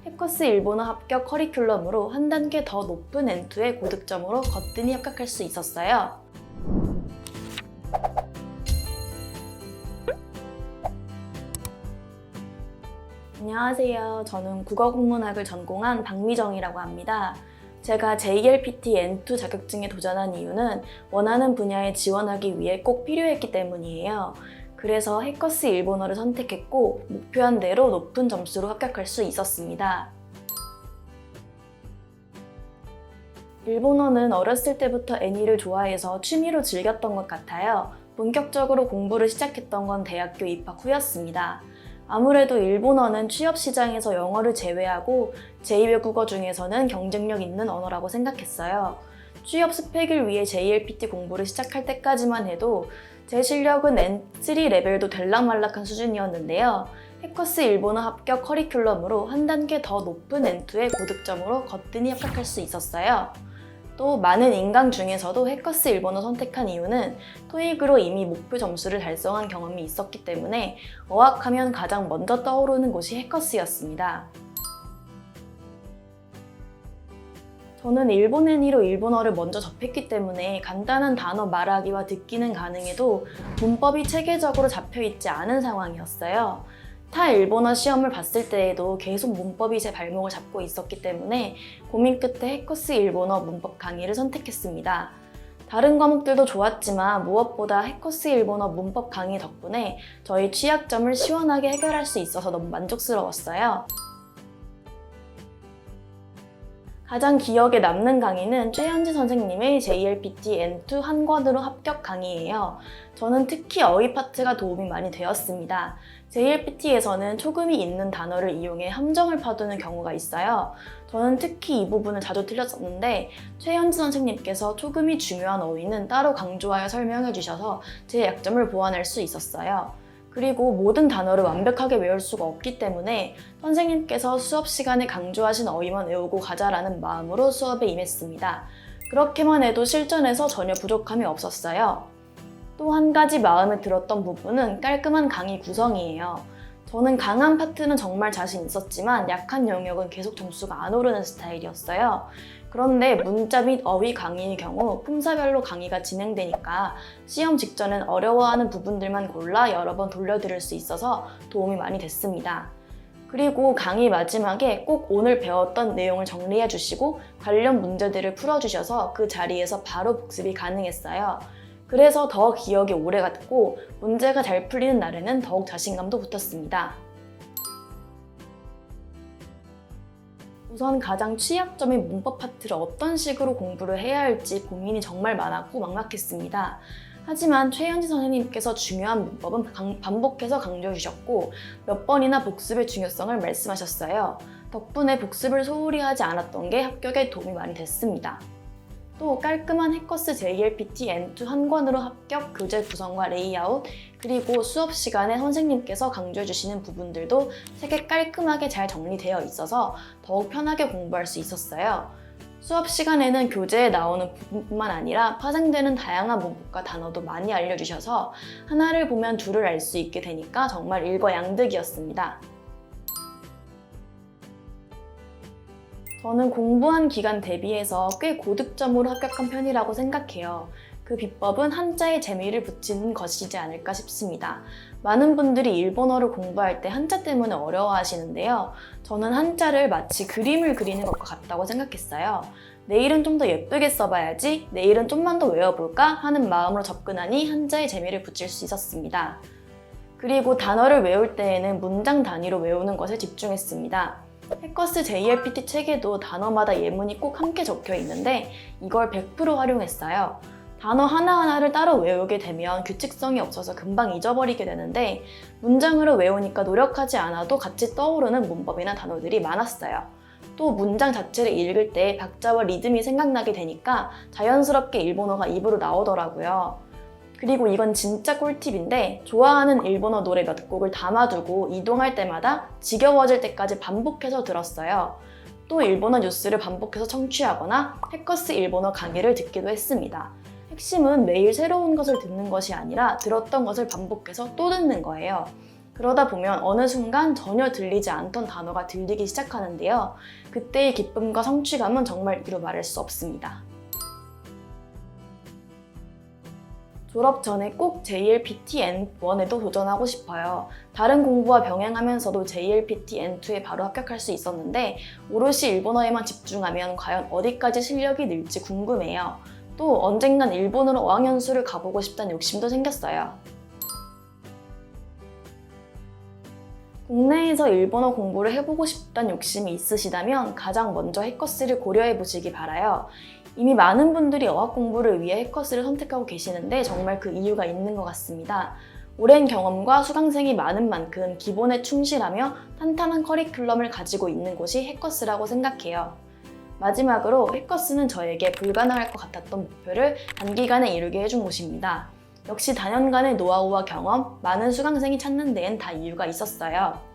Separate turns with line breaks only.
해커스 일본어 합격 커리큘럼으로 한 단계 더 높은 N2의 고득점으로 거뜬히 합격할 수 있었어요. 안녕하세요. 저는 국어국문학을 전공한 박미정이라고 합니다. 제가 JLPT N2 자격증에 도전한 이유는 원하는 분야에 지원하기 위해 꼭 필요했기 때문이에요. 그래서 해커스 일본어를 선택했고 목표한 대로 높은 점수로 합격할 수 있었습니다. 일본어는 어렸을 때부터 애니를 좋아해서 취미로 즐겼던 것 같아요. 본격적으로 공부를 시작했던 건 대학교 입학 후였습니다. 아무래도 일본어는 취업 시장에서 영어를 제외하고 제2외국어 중에서는 경쟁력 있는 언어라고 생각했어요. 취업 스펙을 위해 JLPT 공부를 시작할 때까지만 해도 제 실력은 N3 레벨도 들락말락한 수준이었는데요. 해커스 일본어 합격 커리큘럼으로 한 단계 더 높은 N2의 고득점으로 거뜬히 합격할 수 있었어요. 또 많은 인강 중에서도 해커스 일본어 선택한 이유는 토익으로 이미 목표 점수를 달성한 경험이 있었기 때문에 어학하면 가장 먼저 떠오르는 곳이 해커스였습니다. 저는 일본 애니로 일본어를 먼저 접했기 때문에 간단한 단어 말하기와 듣기는 가능해도 문법이 체계적으로 잡혀있지 않은 상황이었어요. 타 일본어 시험을 봤을 때에도 계속 문법이 제 발목을 잡고 있었기 때문에 고민 끝에 해커스 일본어 문법 강의를 선택했습니다. 다른 과목들도 좋았지만 무엇보다 해커스 일본어 문법 강의 덕분에 저희 취약점을 시원하게 해결할 수 있어서 너무 만족스러웠어요. 가장 기억에 남는 강의는 최현지 선생님의 JLPT N2 한 권으로 합격 강의예요. 저는 특히 어휘 파트가 도움이 많이 되었습니다. JLPT에서는 초금이 있는 단어를 이용해 함정을 파두는 경우가 있어요. 저는 특히 이 부분을 자주 틀렸었는데 최현지 선생님께서 초금이 중요한 어휘는 따로 강조하여 설명해 주셔서 제 약점을 보완할 수 있었어요. 그리고 모든 단어를 완벽하게 외울 수가 없기 때문에 선생님께서 수업 시간에 강조하신 어휘만 외우고 가자라는 마음으로 수업에 임했습니다. 그렇게만 해도 실전에서 전혀 부족함이 없었어요. 또 한 가지 마음에 들었던 부분은 깔끔한 강의 구성이에요. 저는 강한 파트는 정말 자신 있었지만 약한 영역은 계속 점수가 안 오르는 스타일이었어요. 그런데 문자 및 어휘 강의의 경우 품사별로 강의가 진행되니까 시험 직전엔 어려워하는 부분들만 골라 여러 번 돌려들을 수 있어서 도움이 많이 됐습니다. 그리고 강의 마지막에 꼭 오늘 배웠던 내용을 정리해 주시고 관련 문제들을 풀어주셔서 그 자리에서 바로 복습이 가능했어요. 그래서 더 기억이 오래 갔고 문제가 잘 풀리는 날에는 더욱 자신감도 붙었습니다. 우선 가장 취약점인 문법 파트를 어떤 식으로 공부를 해야 할지 고민이 정말 많았고 막막했습니다. 하지만 최현지 선생님께서 중요한 문법은 반복해서 강조해 주셨고 몇 번이나 복습의 중요성을 말씀하셨어요. 덕분에 복습을 소홀히 하지 않았던 게 합격에 도움이 많이 됐습니다. 또 깔끔한 해커스 JLPT N2 한 권으로 합격 교재 구성과 레이아웃, 그리고 수업 시간에 선생님께서 강조해 주시는 부분들도 되게 깔끔하게 잘 정리되어 있어서 더욱 편하게 공부할 수 있었어요. 수업 시간에는 교재에 나오는 부분뿐만 아니라 파생되는 다양한 문법과 단어도 많이 알려주셔서 하나를 보면 둘을 알 수 있게 되니까 정말 일거양득이었습니다. 저는 공부한 기간 대비해서 꽤 고득점으로 합격한 편이라고 생각해요. 그 비법은 한자에 재미를 붙이는 것이지 않을까 싶습니다. 많은 분들이 일본어를 공부할 때 한자 때문에 어려워하시는데요. 저는 한자를 마치 그림을 그리는 것과 같다고 생각했어요. 내일은 좀 더 예쁘게 써봐야지, 내일은 좀만 더 외워볼까 하는 마음으로 접근하니 한자에 재미를 붙일 수 있었습니다. 그리고 단어를 외울 때에는 문장 단위로 외우는 것에 집중했습니다. 해커스 JLPT 책에도 단어마다 예문이 꼭 함께 적혀 있는데 이걸 100% 활용했어요. 단어 하나하나를 따로 외우게 되면 규칙성이 없어서 금방 잊어버리게 되는데 문장으로 외우니까 노력하지 않아도 같이 떠오르는 문법이나 단어들이 많았어요. 또 문장 자체를 읽을 때 박자와 리듬이 생각나게 되니까 자연스럽게 일본어가 입으로 나오더라고요. 그리고 이건 진짜 꿀팁인데 좋아하는 일본어 노래 몇 곡을 담아두고 이동할 때마다 지겨워질 때까지 반복해서 들었어요. 또 일본어 뉴스를 반복해서 청취하거나 해커스 일본어 강의를 듣기도 했습니다. 핵심은 매일 새로운 것을 듣는 것이 아니라 들었던 것을 반복해서 또 듣는 거예요. 그러다 보면 어느 순간 전혀 들리지 않던 단어가 들리기 시작하는데요. 그때의 기쁨과 성취감은 정말 이루 말할 수 없습니다. 졸업 전에 꼭 JLPT N1에도 도전하고 싶어요. 다른 공부와 병행하면서도 JLPT N2에 바로 합격할 수 있었는데 오롯이 일본어에만 집중하면 과연 어디까지 실력이 늘지 궁금해요. 또 언젠간 일본으로 어학연수를 가보고 싶다는 욕심도 생겼어요. 국내에서 일본어 공부를 해보고 싶다는 욕심이 있으시다면 가장 먼저 해커스를 고려해 보시기 바라요. 이미 많은 분들이 어학 공부를 위해 해커스를 선택하고 계시는데 정말 그 이유가 있는 것 같습니다. 오랜 경험과 수강생이 많은 만큼 기본에 충실하며 탄탄한 커리큘럼을 가지고 있는 곳이 해커스라고 생각해요. 마지막으로 해커스는 저에게 불가능할 것 같았던 목표를 단기간에 이루게 해준 곳입니다. 역시 다년간의 노하우와 경험, 많은 수강생이 찾는 데엔 다 이유가 있었어요.